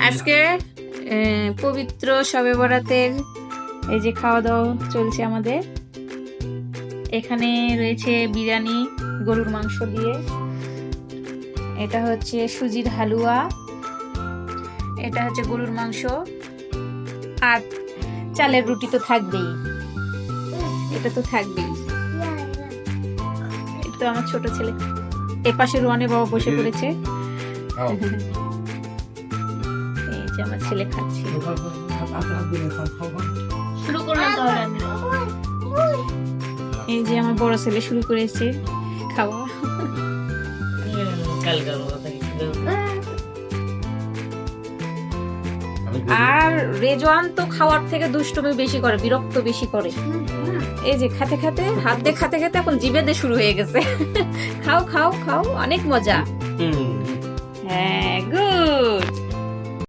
আজকে পবিত্র শবে বরাতের এই যে খাওয়া দাওয়া চলছে আমাদের। এখানে রয়েছে বিরিয়ানি গরুর মাংস দিয়ে, এটা হচ্ছে সুজির হালুয়া, এটা হচ্ছে গরুর মাংস, আর চালের রুটি তো থাকবেই, এটা তো থাকবেই। এটা তো আমার ছোট ছেলে, এপাশে রোয়ানে বাবা বসে পড়েছে। এই যে আমার ছেলে খাচ্ছে। এই যে আমার বড় ছেলে শুরু করেছে খাওয়া। আর রেজওয়ান তো খাওয়ার থেকে দুষ্টুমি বেশি করে, বিরক্ত বেশি করে। এই যে খাতে খাতে হাত দিয়ে খাতে খাতে এখন জিভে দিয়ে শুরু হয়ে গেছে। খাও খাও খাও, অনেক মজা। হ্যাঁ, গুড।